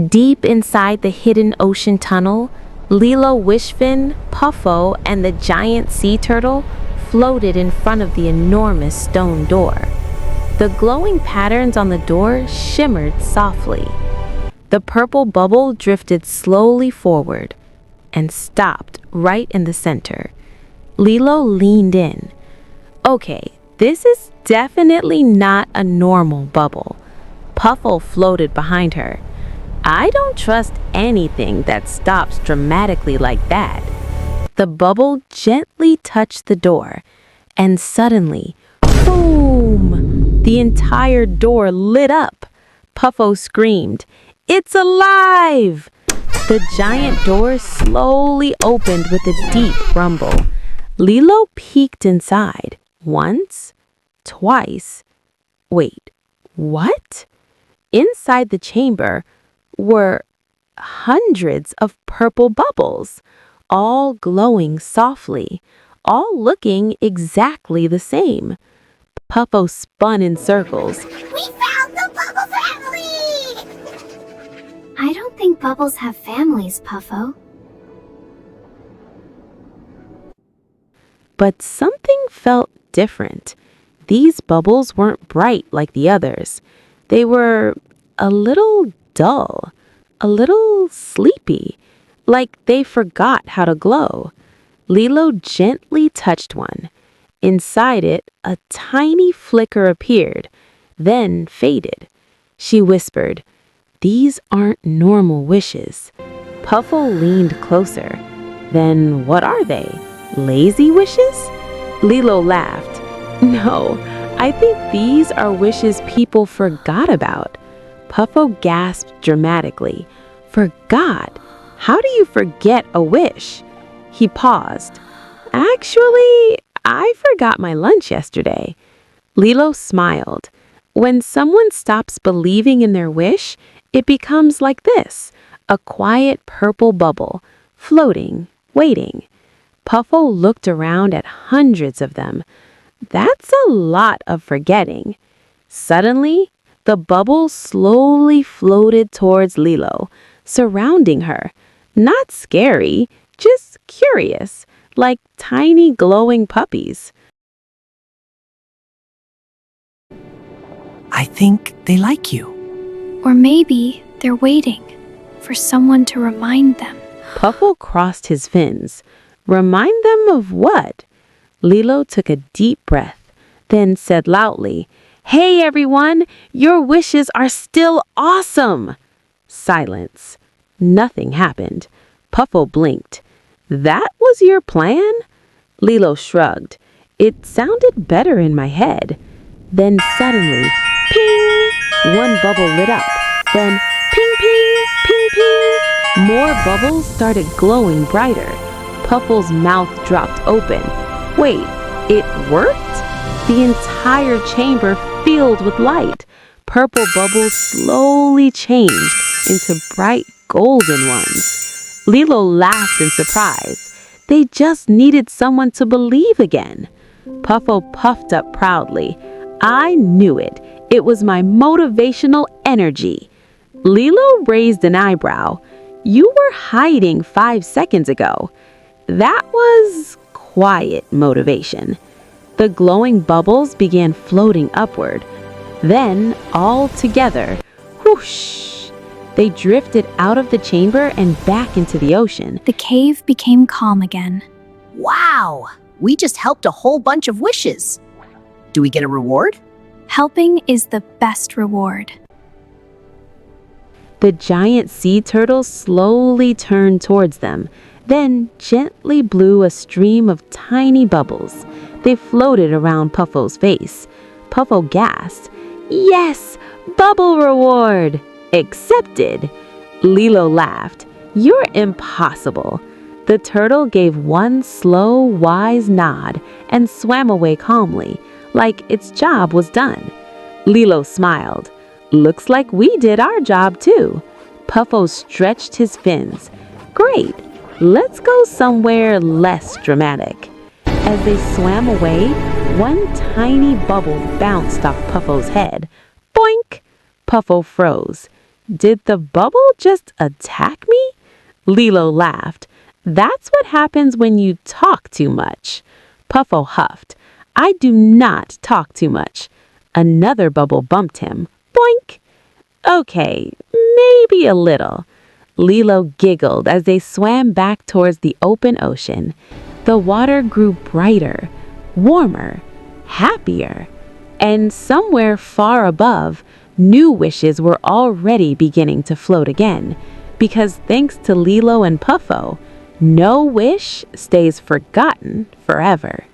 Deep inside the hidden ocean tunnel, Lilo Wishfin, Puffo, and the giant sea turtle floated in front of the enormous stone door. The glowing patterns on the door shimmered softly. The purple bubble drifted slowly forward and stopped right in the center. Lilo leaned in. Okay, this is definitely not a normal bubble. Puffo floated behind her. I don't trust anything that stops dramatically like that. The bubble gently touched the door, and suddenly, boom! The entire door lit up. Puffo screamed, "It's alive!" The giant door slowly opened with a deep rumble. Lilo peeked inside. Once, twice. Wait, what? Inside the chamber were hundreds of purple bubbles, all glowing softly, all looking exactly the same. Puffo spun in circles. We found the bubble family! I don't think bubbles have families, Puffo. But something felt different. These bubbles weren't bright like the others. They were a little dull, a little sleepy, like they forgot how to glow. Lilo gently touched one. Inside it, a tiny flicker appeared, then faded. She whispered, "These aren't normal wishes." Puffo leaned closer. Then what are they? Lazy wishes? Lilo laughed. No, I think these are wishes people forgot about. Puffo gasped dramatically. Forgot? How do you forget a wish? He paused. Actually, I forgot my lunch yesterday. Lilo smiled. When someone stops believing in their wish, it becomes like this, a quiet purple bubble, floating, waiting. Puffo looked around at hundreds of them. That's a lot of forgetting. Suddenly, the bubble slowly floated towards Lilo, surrounding her. Not scary, just curious, like tiny glowing puppies. I think they like you. Or maybe they're waiting for someone to remind them. Puffo crossed his fins. Remind them of what? Lilo took a deep breath, then said loudly, "Hey everyone, your wishes are still awesome!" Silence. Nothing happened. Puffo blinked. That was your plan? Lilo shrugged. It sounded better in my head. Then suddenly, ping! One bubble lit up. Then ping, ping, ping, ping! More bubbles started glowing brighter. Puffle's mouth dropped open. Wait, it worked? The entire chamber filled with light. Purple bubbles slowly changed into bright golden ones. Lilo laughed in surprise. They just needed someone to believe again. Puffo puffed up proudly. I knew it. It was my motivational energy. Lilo raised an eyebrow. You were hiding 5 seconds ago. That was quiet motivation. The glowing bubbles began floating upward. Then, all together, whoosh, they drifted out of the chamber and back into the ocean. The cave became calm again. Wow! We just helped a whole bunch of wishes. Do we get a reward? Helping is the best reward. The giant sea turtle slowly turned towards them, then gently blew a stream of tiny bubbles. They floated around Puffo's face. Puffo gasped. Yes! Bubble reward! Accepted! Lilo laughed. You're impossible. The turtle gave one slow, wise nod and swam away calmly, like its job was done. Lilo smiled. Looks like we did our job too. Puffo stretched his fins. Great! Let's go somewhere less dramatic. As they swam away, one tiny bubble bounced off Puffo's head. Boink! Puffo froze. Did the bubble just attack me? Lilo laughed. That's what happens when you talk too much. Puffo huffed. I do not talk too much. Another bubble bumped him. Boink! Okay, maybe a little. Lilo giggled as they swam back towards the open ocean. The water grew brighter, warmer, happier. And somewhere far above, new wishes were already beginning to float again. Because thanks to Lilo and Puffo, no wish stays forgotten forever.